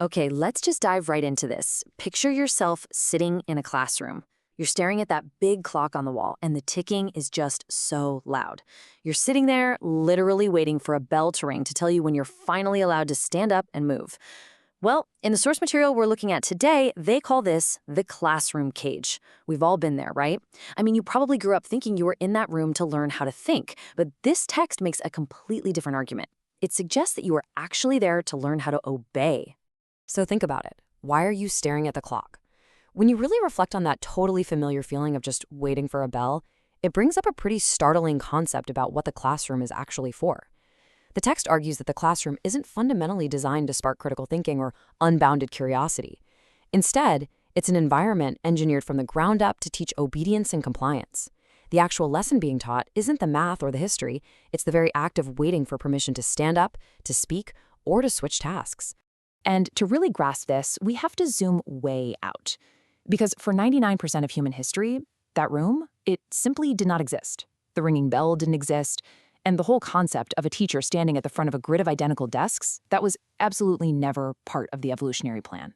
Okay, let's just dive right into this. Picture yourself sitting in a classroom. You're staring at that big clock on the wall, and the ticking is just so loud. You're sitting there, literally waiting for a bell to ring to tell you when you're finally allowed to stand up and move. Well, in the source material we're looking at today, they call this the classroom cage. We've all been there, right? I mean, you probably grew up thinking you were in that room to learn how to think, but this text makes a completely different argument. It suggests that you were actually there to learn how to obey. So think about it. Why are you staring at the clock? When you really reflect on that totally familiar feeling of just waiting for a bell, it brings up a pretty startling concept about what the classroom is actually for. The text argues that the classroom isn't fundamentally designed to spark critical thinking or unbounded curiosity. Instead, it's an environment engineered from the ground up to teach obedience and compliance. The actual lesson being taught isn't the math or the history, it's the very act of waiting for permission to stand up, to speak, or to switch tasks. And to really grasp this, we have to zoom way out. Because for 99% of human history, that room, it simply did not exist. The ringing bell didn't exist, and the whole concept of a teacher standing at the front of a grid of identical desks, that was absolutely never part of the evolutionary plan.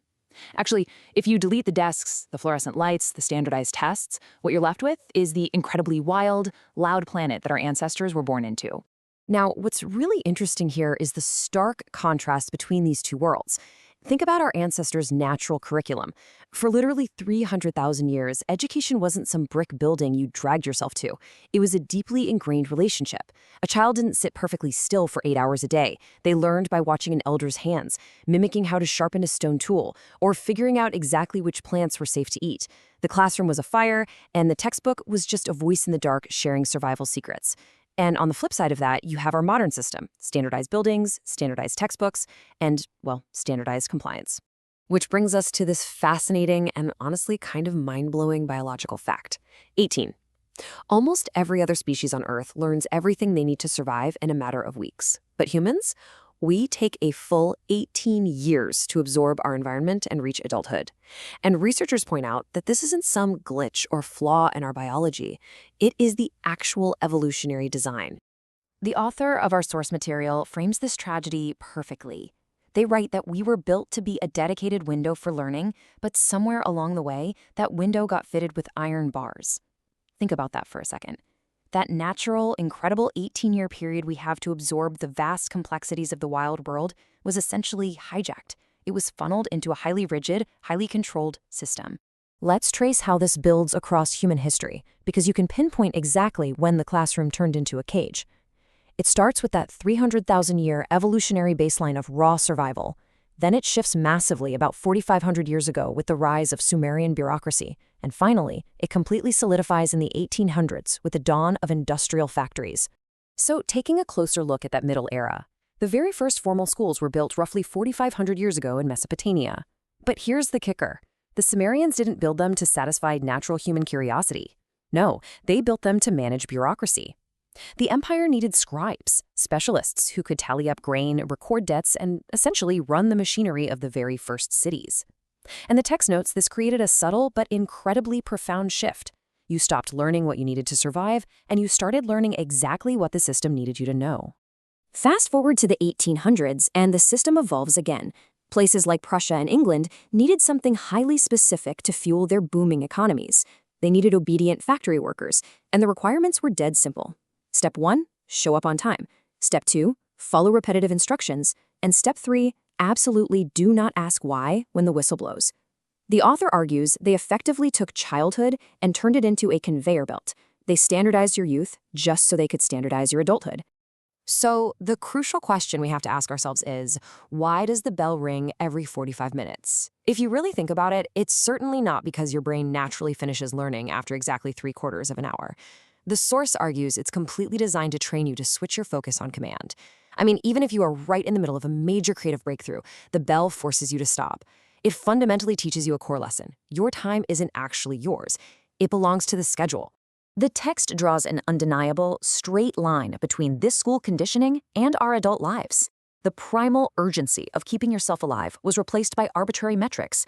Actually, if you delete the desks, the fluorescent lights, the standardized tests, what you're left with is the incredibly wild, loud planet that our ancestors were born into. Now, what's really interesting here is the stark contrast between these two worlds. Think about our ancestors' natural curriculum. For literally 300,000 years, education wasn't some brick building you dragged yourself to. It was a deeply ingrained relationship. A child didn't sit perfectly still for 8 hours a day. They learned by watching an elder's hands, mimicking how to sharpen a stone tool, or figuring out exactly which plants were safe to eat. The classroom was a fire, and the textbook was just a voice in the dark sharing survival secrets. And on the flip side of that, you have our modern system, standardized buildings, standardized textbooks, and, well, standardized compliance. Which brings us to this fascinating and honestly kind of mind-blowing biological fact. 18. Almost every other species on Earth learns everything they need to survive in a matter of weeks. But humans? We take a full 18 years to absorb our environment and reach adulthood. And researchers point out that this isn't some glitch or flaw in our biology. It is the actual evolutionary design. The author of our source material frames this tragedy perfectly. They write that we were built to be a dedicated window for learning, but somewhere along the way, that window got fitted with iron bars. Think about that for a second. That natural, incredible 18-year period we have to absorb the vast complexities of the wild world was essentially hijacked. It was funneled into a highly rigid, highly controlled system. Let's trace how this builds across human history, because you can pinpoint exactly when the classroom turned into a cage. It starts with that 300,000-year evolutionary baseline of raw survival. Then it shifts massively about 4,500 years ago with the rise of Sumerian bureaucracy. And finally, it completely solidifies in the 1800s with the dawn of industrial factories. So, taking a closer look at that middle era, the very first formal schools were built roughly 4,500 years ago in Mesopotamia. But here's the kicker. The Sumerians didn't build them to satisfy natural human curiosity. No, they built them to manage bureaucracy. The empire needed scribes, specialists who could tally up grain, record debts, and essentially run the machinery of the very first cities. And the text notes this created a subtle but incredibly profound shift. You stopped learning what you needed to survive, and you started learning exactly what the system needed you to know. Fast forward to the 1800s, and the system evolves again. Places like Prussia and England needed something highly specific to fuel their booming economies. They needed obedient factory workers, and the requirements were dead simple. Step 1, show up on time. Step 2, follow repetitive instructions. And Step 3, absolutely do not ask why when the whistle blows. The author argues they effectively took childhood and turned it into a conveyor belt. They standardized your youth just so they could standardize your adulthood. So the crucial question we have to ask ourselves is, why does the bell ring every 45 minutes? If you really think about it, it's certainly not because your brain naturally finishes learning after exactly 3/4 of an hour. The source argues it's completely designed to train you to switch your focus on command. I mean, even if you are right in the middle of a major creative breakthrough, the bell forces you to stop. It fundamentally teaches you a core lesson. Your time isn't actually yours. It belongs to the schedule. The text draws an undeniable, straight line between this school conditioning and our adult lives. The primal urgency of keeping yourself alive was replaced by arbitrary metrics,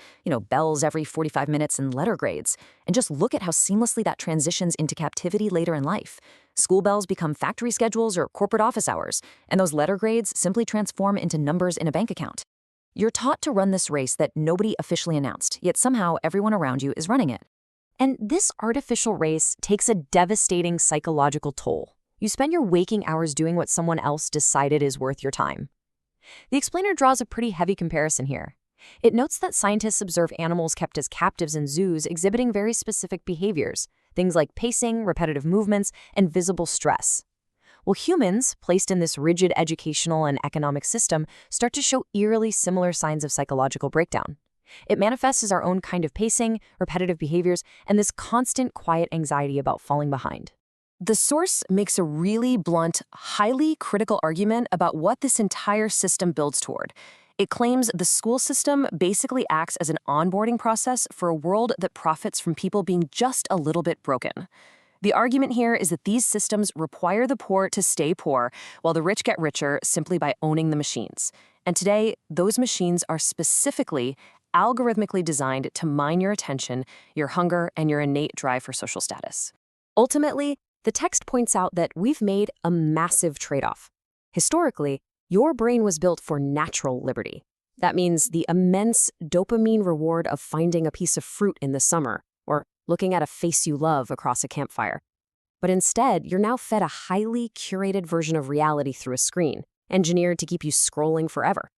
bells every 45 minutes and letter grades. And just look at how seamlessly that transitions into captivity later in life. School bells become factory schedules or corporate office hours, and those letter grades simply transform into numbers in a bank account. You're taught to run this race that nobody officially announced, yet somehow everyone around you is running it. And this artificial race takes a devastating psychological toll. You spend your waking hours doing what someone else decided is worth your time. The explainer draws a pretty heavy comparison here. It notes that scientists observe animals kept as captives in zoos exhibiting very specific behaviors, things like pacing, repetitive movements, and visible stress. Well, humans, placed in this rigid educational and economic system, start to show eerily similar signs of psychological breakdown. It manifests as our own kind of pacing, repetitive behaviors, and this constant quiet anxiety about falling behind. The source makes a really blunt, highly critical argument about what this entire system builds toward. It claims the school system basically acts as an onboarding process for a world that profits from people being just a little bit broken. The argument here is that these systems require the poor to stay poor, while the rich get richer simply by owning the machines. And today, those machines are specifically algorithmically designed to mine your attention, your hunger, and your innate drive for social status. Ultimately, the text points out that we've made a massive trade-off. Historically, your brain was built for natural liberty. That means the immense dopamine reward of finding a piece of fruit in the summer, or looking at a face you love across a campfire. But instead, you're now fed a highly curated version of reality through a screen, engineered to keep you scrolling forever.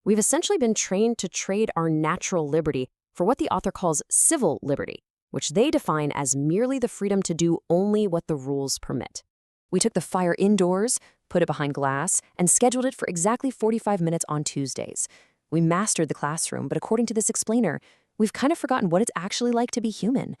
We've essentially been trained to trade our natural liberty for what the author calls civil liberty, which they define as merely the freedom to do only what the rules permit. We took the fire indoors, put it behind glass, and scheduled it for exactly 45 minutes on Tuesdays. We mastered the classroom, but according to this explainer, we've kind of forgotten what it's actually like to be human.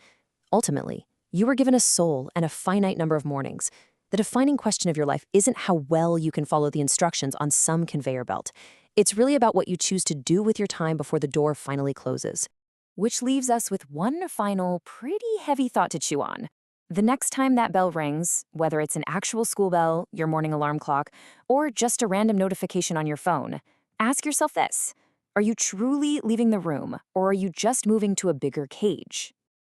Ultimately, you were given a soul and a finite number of mornings. The defining question of your life isn't how well you can follow the instructions on some conveyor belt. It's really about what you choose to do with your time before the door finally closes. Which leaves us with one final, pretty heavy thought to chew on. The next time that bell rings, whether it's an actual school bell, your morning alarm clock, or just a random notification on your phone, ask yourself this: are you truly leaving the room, or are you just moving to a bigger cage?